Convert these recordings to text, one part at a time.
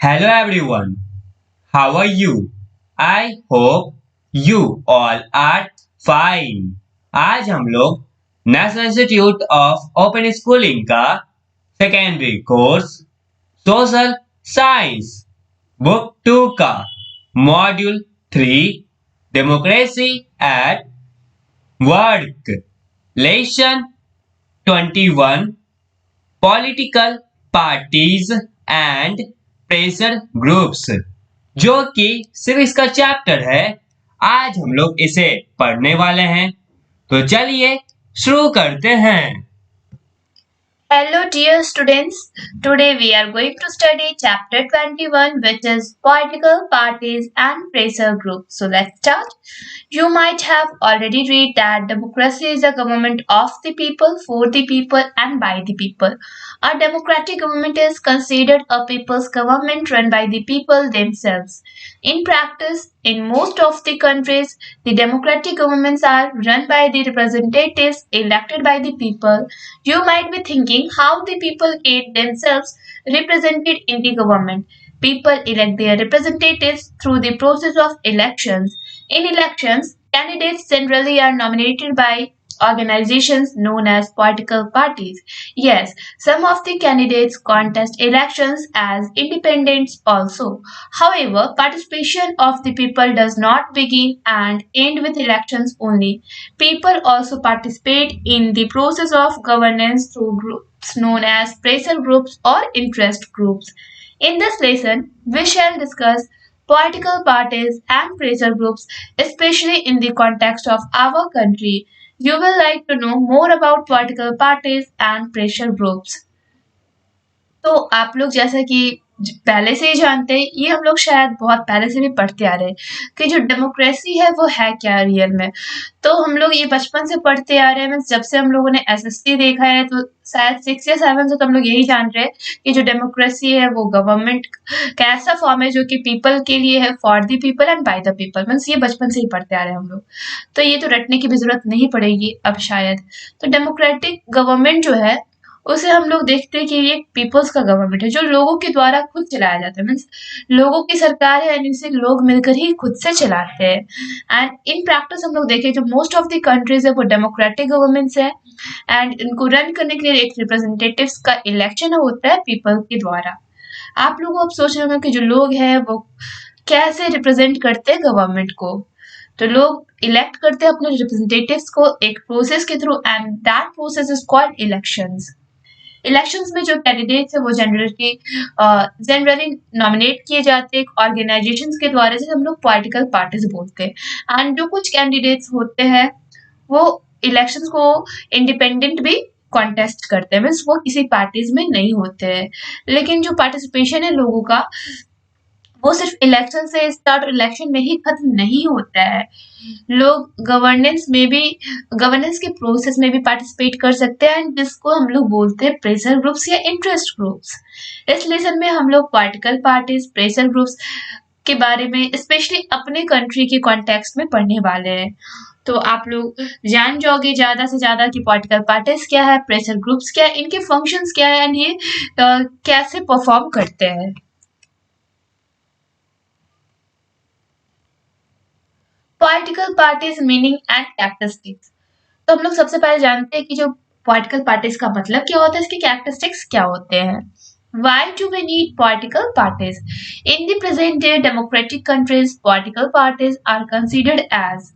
Hello everyone, how are you? I hope you all are fine. आज हम लोग national institute of open schooling का secondary course social science book 2 का module 3 democracy at work lesson 21 political parties and pressure groups जो कि civics का chapter है। आज हम लोग इसे पढ़ने वाले हैं, तो चलिए शुरू करते हैं। Hello dear students, today we are going to study chapter 21 which is political parties and pressure groups. So let's start. You might have already read that democracy is a government of the people, for the people and by the people. A democratic government is considered a people's government run by the people themselves. In practice, in most of the countries, the democratic governments are run by the representatives elected by the people. You might be thinking how the people get themselves represented in the government. People elect their representatives through the process of elections. In elections, candidates generally are nominated by organizations known as political parties. Yes, some of the candidates contest elections as independents also. However, participation of the people does not begin and end with elections only. People also participate in the process of governance through groups known as pressure groups or interest groups. In this lesson, we shall discuss political parties and pressure groups, especially in the context of our country. You will like to know more about political parties and pressure groups. तो आप लोग जैसा कि पहले से ही जानते हैं, ये हम लोग शायद बहुत पहले से भी पढ़ते आ रहे हैं कि जो डेमोक्रेसी है वो है क्या रियल में। तो हम लोग ये बचपन से पढ़ते आ रहे हैं, जब से हम लोगों ने एसएससी देखा है तो शायद 6 या 7 से तो हम लोग यही जान रहे हैं कि जो डेमोक्रेसी है वो गवर्नमेंट का ऐसा फॉर्म है जो कि पीपल के लिए है, for the people and by the people. Means ये बचपन से ही पढ़ते आ रहे हैं हम लोग, तो ये तो रटने की भी जरूरत नहीं पड़ेगी अब शायद। तो डेमोक्रेटिक गवर्नमेंट जो है उसे हम लोग देखते हैं कि ये पीपल्स का गवर्नमेंट है जो लोगों के द्वारा खुद चलाया जाता है। मीन्स लोगों की सरकार है यानी इसे लोग मिलकर ही खुद से चलाते हैं। एंड इन प्रैक्टिस हम लोग देखें जो मोस्ट ऑफ द कंट्रीज है वो डेमोक्रेटिक गवर्नमेंट्स है एंड इनको रन करने के लिए एक रिप्रेजेंटेटिव्स का इलेक्शन होता है पीपल के द्वारा। आप लोगों को अब सोच रहे होंगे कि जो लोग हैं वो कैसे रिप्रेजेंट करते हैं गवर्नमेंट को। तो लोग इलेक्ट करते हैं अपने रिप्रेजेंटेटिव्स को एक प्रोसेस के through and that process is called elections. Elections में जो कैंडिडेट्स है वो जनरली नॉमिनेट किए जाते हैं ऑर्गेनाइजेशंस के द्वारा, जिसे हम लोग पॉलिटिकल पार्टीज बोलते हैं। एंड जो कुछ कैंडिडेट्स होते हैं वो इलेक्शंस को इंडिपेंडेंट भी कॉन्टेस्ट करते हैं, मीन्स वो किसी पार्टीज में नहीं होते हैं। लेकिन जो पार्टिसिपेशन है लोगों का वो सिर्फ इलेक्शन से स्टार्ट, इलेक्शन में ही खत्म नहीं होता है। लोग गवर्नेंस के प्रोसेस में भी पार्टिसिपेट कर सकते हैं एंड जिसको हम लोग बोलते हैं प्रेशर ग्रुप्स या इंटरेस्ट ग्रुप्स। इस लेसन में हम लोग पॉलिटिकल पार्टीज, प्रेशर ग्रुप्स के बारे में स्पेशली अपने कंट्री के कॉन्टेक्स्ट में पढ़ने वाले हैं। तो आप लोग जान जाओगे ज्यादा से ज्यादा कि पॉलिटिकल पार्टीज क्या है, प्रेशर ग्रुप्स क्या है, इनके फंक्शंस क्या है एंड ये कैसे परफॉर्म करते हैं। Political parties meaning and characteristics. तो हम लोग सबसे पहले जानते हैं कि जो पॉलिटिकल पार्टीज का मतलब क्या होता है, इसके कैरेक्टरिस्टिक्स क्या होते हैं। Why do we need political parties? In the present day democratic countries, political parties are considered as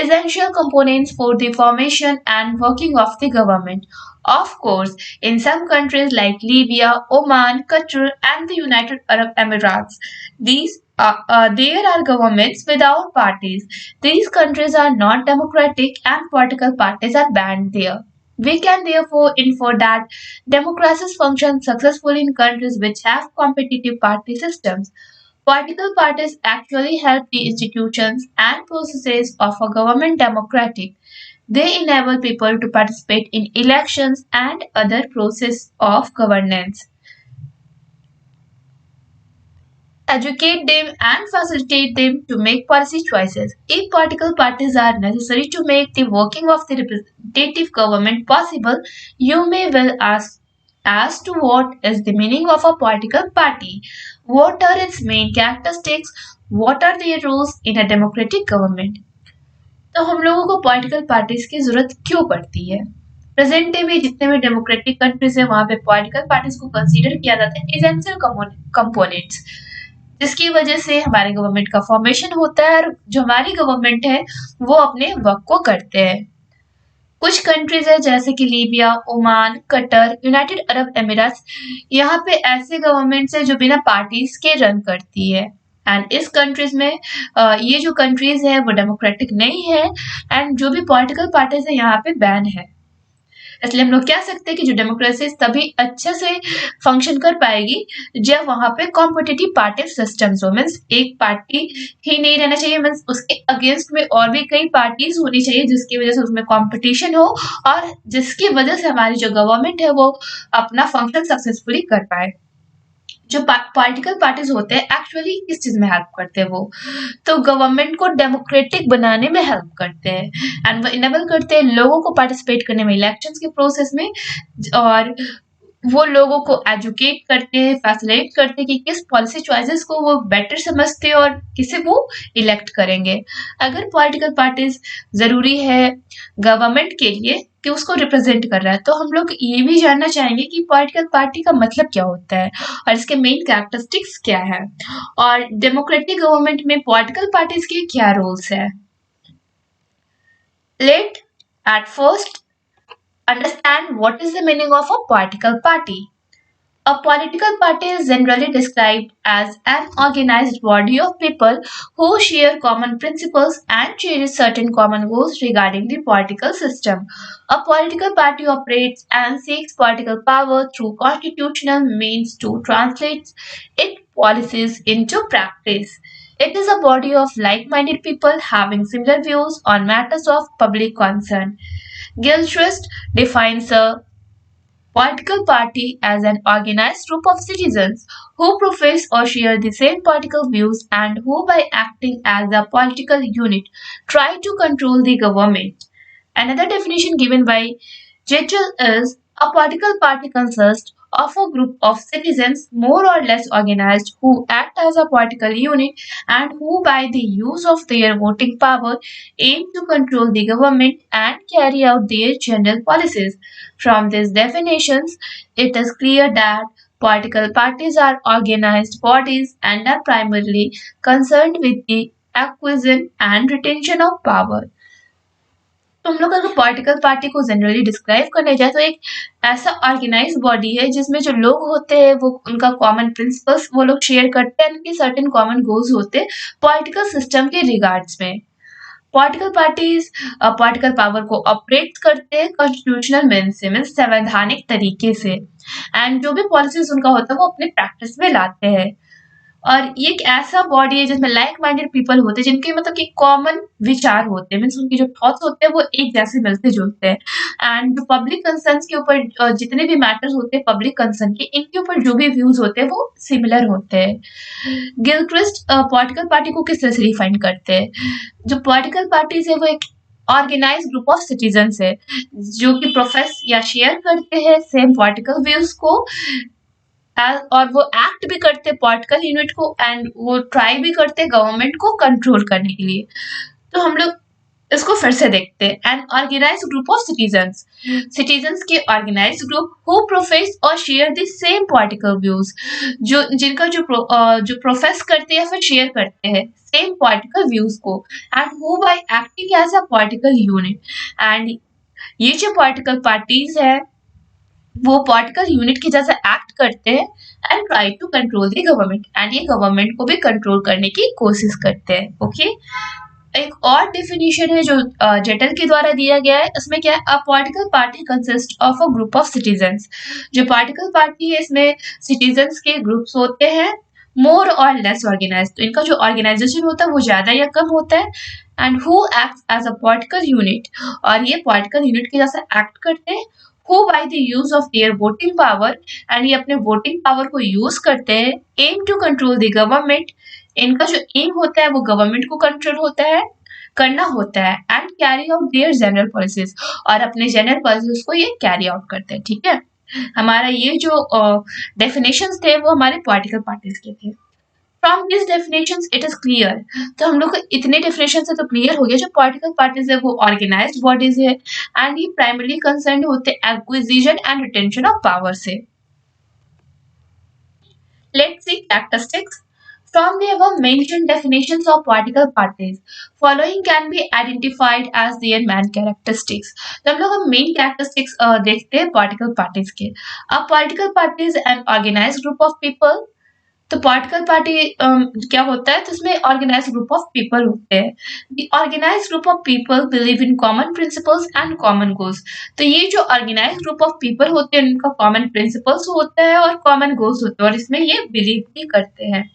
essential components for the formation and working of the government. Of course, in some countries like Libya, Oman, Qatar, and the United Arab Emirates, there are governments without parties. These countries are not democratic and political parties are banned there. We can therefore infer that democracies function successfully in countries which have competitive party systems. Political parties actually help the institutions and processes of a government democratic. They enable people to participate in elections and other processes of governance, educate them and facilitate them to make policy choices. If political parties are necessary to make the working of the representative government possible, you may well ask as to what is the meaning of a political party, what are its main characteristics, what are their roles in a democratic government। तो हम लोगों को political parties की जरूरत क्यों पड़ती है? Present day में जितने भी डेमोक्रेटिक कंट्रीज है वहां पे पॉलिटिकल पार्टीज को कंसीडर किया जाता है एसेंशियल कंपोनेंट्स, जिसकी वजह से हमारे गवर्नमेंट का फॉर्मेशन होता है और जो हमारी गवर्नमेंट है वो अपने वर्क को करते हैं। कुछ कंट्रीज है जैसे कि Libya, Oman, Qatar, United Arab Emirates, यहाँ पे ऐसे गवर्नमेंट्स है जो बिना पार्टीज के रन करती है। एंड इस कंट्रीज में ये जो कंट्रीज है वो डेमोक्रेटिक नहीं है एंड जो भी पॉलिटिकल पार्टीज है यहाँ पे बैन है। इसलिए हम लोग कह सकते हैं कि जो डेमोक्रेसी तभी अच्छे से फंक्शन कर पाएगी जब वहां पे कॉम्पिटिटिव पार्टी सिस्टम्स हो। मीन्स एक पार्टी ही नहीं रहना चाहिए, मीन्स उसके अगेंस्ट में और भी कई पार्टीज होनी चाहिए जिसकी वजह से उसमें कंपटीशन हो और जिसकी वजह से हमारी जो गवर्नमेंट है वो अपना फंक्शन सक्सेसफुली कर पाए। जो पॉलिटिकल पार्टीज होते हैं एक्चुअली किस चीज में हेल्प करते हैं? वो तो गवर्नमेंट को डेमोक्रेटिक बनाने में हेल्प करते हैं एंड वो इनेबल करते हैं लोगों को पार्टिसिपेट करने में इलेक्शंस के प्रोसेस में, और वो लोगों को एजुकेट करते हैं, फैसिलिटेट करते हैं कि किस पॉलिसी चॉइसेस को वो बेटर समझते हैं और किसे वो इलेक्ट करेंगे। अगर पॉलिटिकल पार्टीज जरूरी है गवर्नमेंट के लिए कि उसको रिप्रेजेंट कर रहा है, तो हम लोग ये भी जानना चाहेंगे कि पॉलिटिकल पार्टी का मतलब क्या होता है और इसके मेन कैरेक्टरिस्टिक्स क्या है और डेमोक्रेटिक गवर्नमेंट में पॉलिटिकल पार्टीज के क्या रोल्स है। Let at first understand what is the meaning of a political party. A political party is generally described as an organized body of people who share common principles and cherish certain common goals regarding the political system. A political party operates and seeks political power through constitutional means to translate its policies into practice. It is a body of like-minded people having similar views on matters of public concern. Gilchrist defines a political party as an organized group of citizens who profess or share the same political views and who, by acting as a political unit, try to control the government. Another definition given by Churchill is a political party consists of a group of citizens more or less organized who act as a political unit and who, by the use of their voting power, aim to control the government and carry out their general policies. From these definitions, it is clear that political parties are organized bodies and are primarily concerned with the acquisition and retention of power. तो हम लोग अगर political party को generally describe करने जाए तो एक ऐसा ऑर्गेनाइज बॉडी है जिसमें जो लोग होते हैं वो उनका कॉमन प्रिंसिपल्स वो लोग शेयर करते हैं, उनके सर्टेन कॉमन गोल्स होते हैं पॉलिटिकल सिस्टम के रिगार्ड्स में। पॉलिटिकल पार्टीज पॉलिटिकल पावर को ऑपरेट करते हैं कॉन्स्टिट्यूशनल मीन्स से, मीन्स संवैधानिक तरीके से, एंड जो भी पॉलिसीज उनका होता है वो अपने प्रैक्टिस में लाते हैं। और ये एक ऐसा बॉडी है जिसमें लाइक माइंडेड पीपल होते हैं जिनके मतलब कि कॉमन विचार होते हैं, मीन्स उनके जो थॉट्स होते हैं वो एक जैसे मिलते जुलते हैं एंड जो पब्लिक कंसर्न के ऊपर जितने भी मैटर्स होते हैं पब्लिक कंसर्न के, इनके ऊपर जो भी व्यूज होते हैं वो सिमिलर होते हैं। गिलक्रिस्ट पॉलिटिकल पार्टी को किस तरह से डिफाइन करते हैं? जो पॉलिटिकल पार्टीज है वो एक ऑर्गेनाइज ग्रुप ऑफ सिटीजन्स है जो कि प्रोफेस या शेयर करते हैं सेम पॉलिटिकल व्यूज को और वो एक्ट भी करते हैं पॉलिटिकल यूनिट को एंड वो ट्राई भी करते हैं गवर्नमेंट को कंट्रोल करने के लिए। तो हम लोग इसको फिर से देखते हैं। An organise group of citizens, citizens के ऑर्गेनाइज ग्रुप हु प्रोफेस और share the same political views, जो जिनका जो प्रोफेस करते हैं या फिर शेयर करते हैं सेम पॉलिटिकल व्यूज को and who by acting as a political unit, and ये जो पॉलिटिकल पार्टीज है वो पॉलिटिकल यूनिट की जैसे एक्ट करते हैं and try to control the government, and ये गवर्नमेंट को भी कंट्रोल करने की कोशिश करते हैं। ओके, एक और डेफिनेशन है जो जेटल के द्वारा दिया गया है, उसमें क्या है? A political party consist of a group of citizens. जो पॉलिटिकल पार्टी है इसमें सिटीजन्स के ग्रुप्स होते हैं मोर और लेस ऑर्गेनाइज, तो इनका जो ऑर्गेनाइजेशन होता है वो ज्यादा या कम होता है and who act as a political unit, और ये पॉलिटिकल यूनिट के जैसे एक्ट करते हैं who by the use of their voting power, and ये अपने वोटिंग पावर को यूज करते हैं aim to control the government, इनका जो एम होता है वो गवर्नमेंट को कंट्रोल होता है करना होता है and carry out their general policies, और अपने जनरल पॉलिसीज को ये कैरी आउट करते हैं। ठीक है, हमारा ये जो डेफिनेशंस थे वो हमारे पॉलिटिकल पार्टीज के थे। From this definitions it is clear, तो हम लोग को इतने डेफिनेशन से तो क्लियर हो गया जो पॉलिटिकल पार्टीज है वो ऑर्गेनाइज्ड बॉडीज है एंड ये प्राइमरली कंसर्न होते acquisition and retention of power से। Let's see characteristics. From the above mentioned definitions of political parties, following can be identified as their main characteristics. तो हम लोग main characteristics देखते हैं political parties के। अब political parties an organised group of people, तो political party क्या होता है, तो इसमें ऑर्गेनाइज ग्रुप ऑफ पीपल होते हैं। The organise group of people believe in common principles and common goals, तो ये जो ऑर्गेनाइज ग्रुप ऑफ पीपल होते हैं उनका कॉमन प्रिंसिपल्स होता है और कॉमन गोल्स होते हैं और इसमें ये बिलीव भी करते हैं।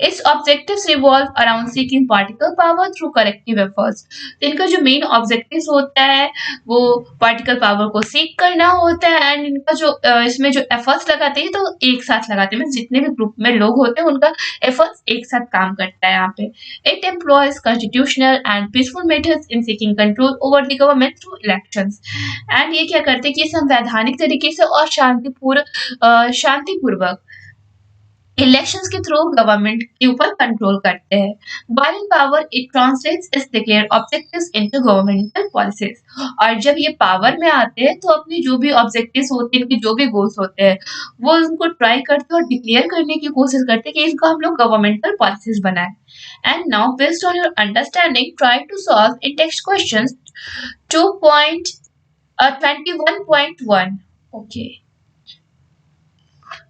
Its objectives revolve around seeking political power through collective efforts. तो इनका जो मेन ऑब्जेक्टिव्स होता है वो पॉलिटिकल पावर को सीक करना होता है एंड इनका जो इसमें जो एफर्ट्स लगाते हैं तो एक साथ लगाते हैं, जितने भी ग्रुप में लोग होते हैं उनका एफर्ट्स एक साथ काम करता है यहाँ पे। It employees constitutional and peaceful methods in seeking control over the government through elections, and ये क्या करते हैं कि संवैधानिक तरीके से और शांतिपूर्वक इलेक्शंस के थ्रू गवर्नमेंट के ऊपर कंट्रोल करते हैं। While in power, it translates its declared objectives into governmental policies. और जब ये पावर में आते हैं तो अपने जो भी ऑब्जेक्टिव्स होते हैं, इनके जो भी गोल्स होते हैं वो उनको ट्राई करते हैं और डिक्लेयर करने की कोशिश करते हैं कि इनको हम लोग गवर्नमेंटल पॉलिसीज बनाएं। And now, based on your understanding, try to solve in text questions 2.21.1. Okay.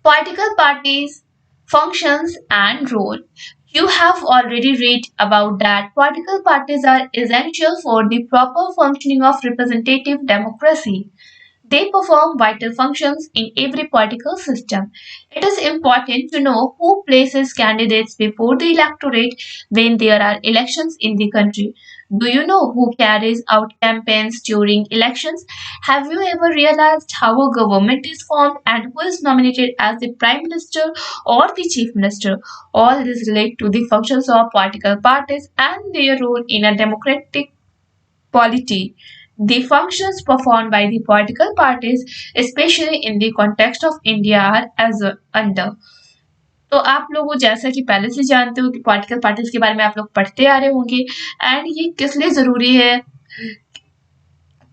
Political parties, functions and role. You have already read about that political parties are essential for the proper functioning of representative democracy. They perform vital functions in every political system. It is important to know who places candidates before the electorate when there are elections in the country. Do you know who carries out campaigns during elections? Have you ever realized how a government is formed and who is nominated as the Prime Minister or the Chief Minister? All these relate to the functions of political parties and their role in a democratic polity. The functions performed by the political parties, especially in the context of India, are as under. तो आप लोग जैसा कि पहले से जानते हो कि पॉलिटिकल पार्टीज के बारे में आप लोग पढ़ते आ रहे होंगे एंड ये किस लिए जरूरी है,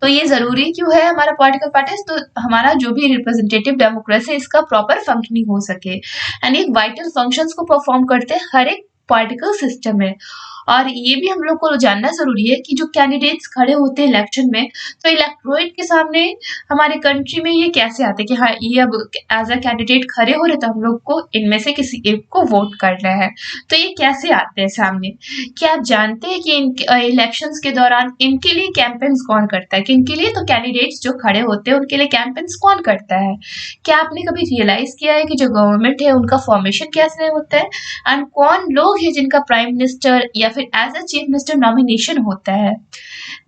तो ये जरूरी क्यों है हमारा पॉलिटिकल पार्टीज, तो हमारा जो भी रिप्रेजेंटेटिव डेमोक्रेसी इसका प्रॉपर फंक्शनिंग हो सके एंड एक वाइटल फंक्शंस को परफॉर्म करते हैं हर एक पॉलिटिकल सिस्टम में। और ये भी हम लोग को जानना जरूरी है कि जो कैंडिडेट्स खड़े होते हैं इलेक्शन में, तो इलेक्टोरेट के सामने हमारे कंट्री में ये कैसे आते हैं कि हाँ ये अब एज अ कैंडिडेट खड़े हो रहे तो हम लोग को इनमें से किसी एक को वोट करना है, तो ये कैसे आते हैं सामने। क्या आप जानते हैं कि इलेक्शंस के दौरान इनके लिए कैंपेन्स कौन करता है, कि इनके लिए तो कैंडिडेट्स जो खड़े होते हैं उनके लिए कैंपेन्स कौन करता है। क्या आपने कभी रियलाइज किया है कि जो गवर्नमेंट है उनका फॉर्मेशन कैसे होता है एंड कौन लोग हैं जिनका प्राइम मिनिस्टर या फिर as a chief minister nomination होता है।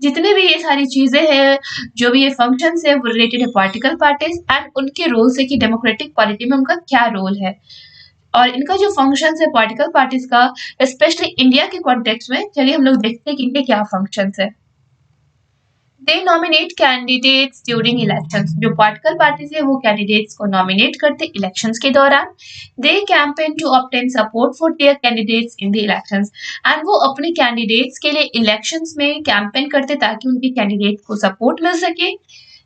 जितने भी ये सारी चीजें हैं, जो भी ये फंक्शंस है वो रिलेटेड है पॉलिटिकल पार्टीज एंड उनके रोल से कि डेमोक्रेटिक पॉलिटी में उनका क्या रोल है। और इनका जो फंक्शंस है पॉलिटिकल पार्टीज का स्पेशली इंडिया के कॉन्टेक्स्ट में, चलिए हम लोग देखते हैं कि इनके क्या फंक्शंस है। They nominate candidates during elections, जो पॉलिटिकल पार्टीज है वो कैंडिडेट्स को नॉमिनेट करते इलेक्शंस के दौरान। They campaign to obtain support for their candidates in the elections, and वो अपने कैंडिडेट्स के लिए इलेक्शंस में कैंपेन करते ताकि उनके कैंडिडेट को सपोर्ट मिल सके।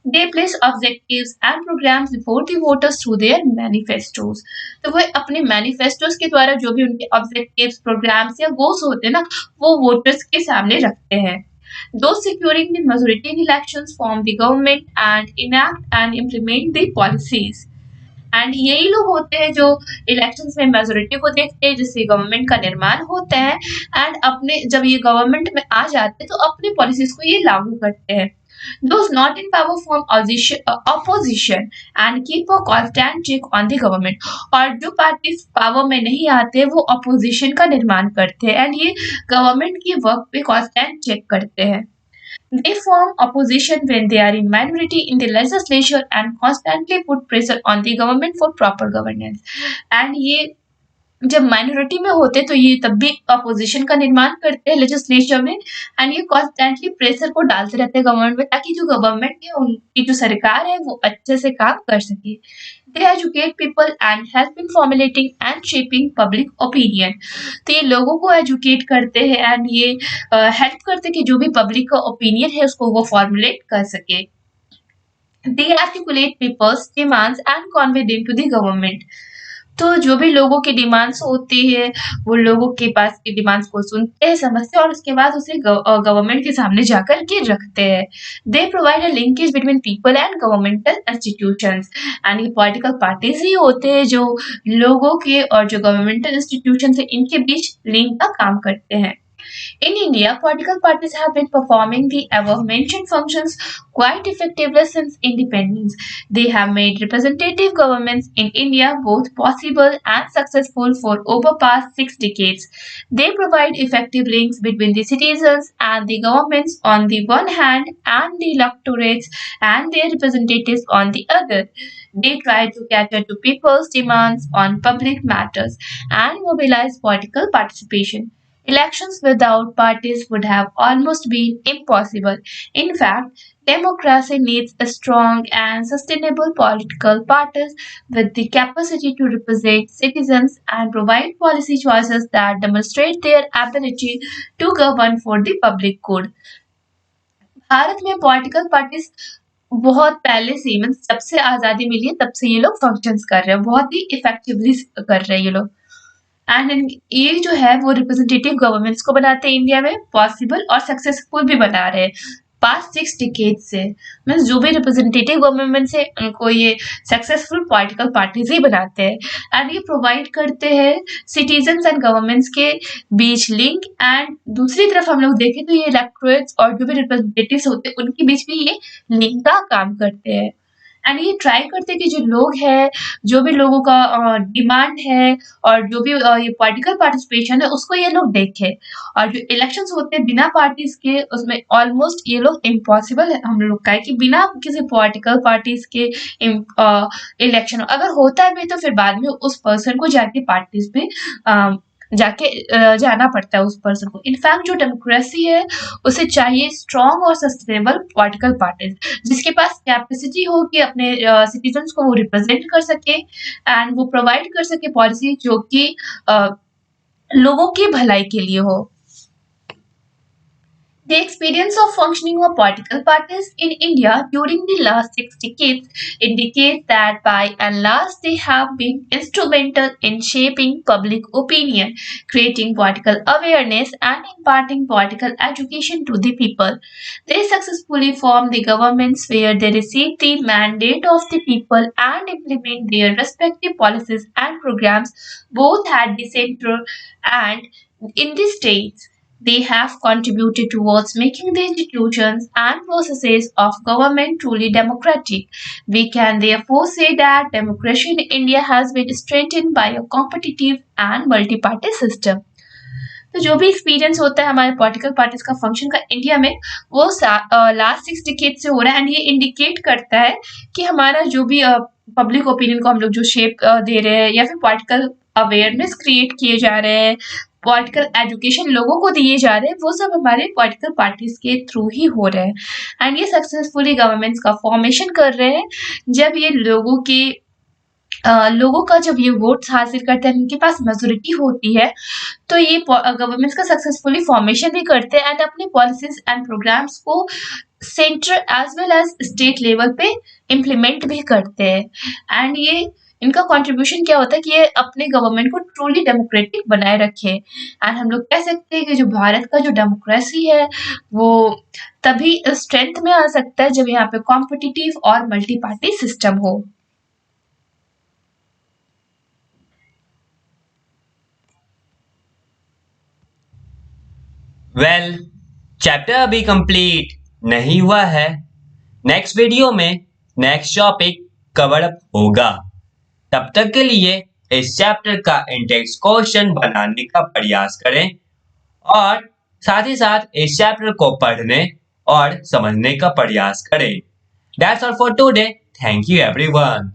They place objectives and programs before the voters through their manifestos. तो वो अपने मैनिफेस्टोस के द्वारा जो भी उनके ऑब्जेक्टिव्स, प्रोग्राम्स या गोल्स होते हैं ना, वो वोटर्स के सामने रखते हैं। Those securing the majority in elections form the government and enact and implement the policies. And यही लोग होते हैं जो इलेक्शंस में मेजोरिटी को देखते हैं जिससे गवर्नमेंट का निर्माण होता है एंड अपने जब ये गवर्नमेंट में आ जाते हैं तो अपनी पॉलिसीज को ये लागू करते हैं। Those not in power form opposition and keep a constant check on the government. और जो पार्टीज पावर में नहीं आते वो अपोजिशन का निर्माण करते हैं एंड ये गवर्नमेंट की वर्क पे constant चेक करते हैं। They form opposition when they are in minority in the legislature and constantly put pressure on the government for proper governance. And ये जब माइनॉरिटी में होते तो ये तब भी अपोजिशन का निर्माण करते हैं लेजिस्लेचर में, एंड ये कॉन्स्टेंटली प्रेशर को डालते रहते हैं गवर्नमेंट में, ताकि जो गवर्नमेंट है उनकी जो सरकार है वो अच्छे से काम कर सके। They educate people and help in formulating and shaping public opinion. तो ये लोगों को एजुकेट करते हैं एंड ये हेल्प करते हैं कि जो भी पब्लिक का ओपिनियन है उसको वो फॉर्मुलेट कर सके। They articulate people's demands and convey them to the government. तो जो भी लोगों की डिमांड्स होती है वो लोगों के पास की डिमांड्स को सुनते हैं, समझते हैं और उसके बाद उसे गवर्नमेंट के सामने जाकर के रखते हैं। They provide a linkage between people and governmental institutions. And ये पॉलिटिकल पार्टीज ही होते हैं जो लोगों के और जो गवर्नमेंटल इंस्टीट्यूशन है इनके बीच लिंक का काम करते हैं। In India, political parties have been performing the above-mentioned functions quite effectively since independence. They have made representative governments in India both possible and successful for over past 6 decades. They provide effective links between the citizens and the governments on the one hand and the electorates and their representatives on the other. They try to cater to people's demands on public matters and mobilize political participation. Elections without parties would have almost been impossible. In fact, democracy needs a strong and sustainable political parties with the capacity to represent citizens and provide policy choices that demonstrate their ability to govern for the public good. Bharat में political parties बहुत पहले से ही मतलब जब से आजादी मिली है तब से ये लोग फंक्शंस कर रहे हैं, बहुत ही इफेक्टिवली कर रहे हैं ये लोग। एंड ये जो है वो रिप्रेजेंटेटिव गवर्नमेंट्स को बनाते हैं इंडिया में पॉसिबल और सक्सेसफुल भी बना रहे हैं पास्ट 6 decades से। मीन्स जो भी रिप्रेजेंटेटिव गवर्नमेंट्स है उनको ये सक्सेसफुल पॉलिटिकल पार्टीज ही बनाते हैं एंड ये प्रोवाइड करते हैं सिटीजन्स एंड गवर्नमेंट्स के बीच लिंक। एंड दूसरी तरफ हम लोग देखें तो ये इलेक्टोरेट्स और जो भी रिप्रेजेंटेटिव्स होते हैं उनके बीच भी ये लिंक का काम करते हैं। एंड ये ट्राई करते हैं कि जो लोग हैं, जो भी लोगों का डिमांड है और जो भी ये पॉलिटिकल पार्टिसिपेशन है उसको ये लोग देखें। और जो इलेक्शंस होते हैं बिना पार्टीज के उसमें ऑलमोस्ट ये लोग इम्पॉसिबल है हम लोग का है कि बिना किसी पॉलिटिकल पार्टीज के इलेक्शन अगर होता है भी तो फिर बाद में उस पर्सन को जाके पार्टीज में जाके जाना पड़ता है उस पर्सन को। इनफैक्ट जो डेमोक्रेसी है उसे चाहिए स्ट्रॉन्ग और सस्टेनेबल पॉलिटिकल पार्टीज जिसके पास कैपेसिटी हो कि अपने सिटीजन्स को वो रिप्रेजेंट कर सके एंड वो प्रोवाइड कर सके पॉलिसी जो कि लोगों की भलाई के लिए हो। The experience of functioning of political parties in India during the last 6 decades indicates that by and large they have been instrumental in shaping public opinion, creating political awareness and imparting political education to the people. They successfully form the governments where they receive the mandate of the people and implement their respective policies and programs both at the center and in the states. They have contributed towards making the institutions and processes of government truly democratic. We can therefore say that democracy in India has been strengthened by a competitive and multi-party system. तो जो भी experience होता है हमारे political parties का function का India में वो लास्ट 6 decades से हो रहा है एंड ये इंडिकेट करता है कि हमारा जो भी पब्लिक ओपिनियन को हम लोग जो शेप दे रहे हैं या फिर पॉलिटिकल अवेयरनेस क्रिएट किए जा रहे हैं, पॉलिटिकल एजुकेशन लोगों को दिए जा रहे हैं, वो सब हमारे पॉलिटिकल पार्टीज के थ्रू ही हो रहे हैं। एंड ये सक्सेसफुली गवर्नमेंट्स का फॉर्मेशन कर रहे हैं जब ये लोगों का जब ये वोट्स हासिल करते हैं इनके पास मेजोरिटी होती है तो ये गवर्नमेंट्स का सक्सेसफुली फॉर्मेशन भी करते हैं एंड अपने पॉलिसीज एंड प्रोग्राम्स को centre as well as state level पे इम्प्लीमेंट भी करते हैं। एंड ये इनका कंट्रीब्यूशन क्या होता है कि ये अपने गवर्नमेंट को ट्रूली डेमोक्रेटिक बनाए रखे। एंड हम लोग कह सकते हैं कि जो भारत का जो डेमोक्रेसी है वो तभी स्ट्रेंथ में आ सकता है जब यहाँ पे कॉम्पिटिटिव और मल्टी पार्टी सिस्टम हो। वेल चैप्टर अभी कंप्लीट नहीं हुआ है, नेक्स्ट वीडियो में नेक्स्ट टॉपिक कवर अप होगा। तब तक के लिए इस चैप्टर का इंडेक्स क्वेश्चन बनाने का प्रयास करें और साथ ही साथ इस चैप्टर को पढ़ने और समझने का प्रयास करें। That's all for today. Thank you everyone.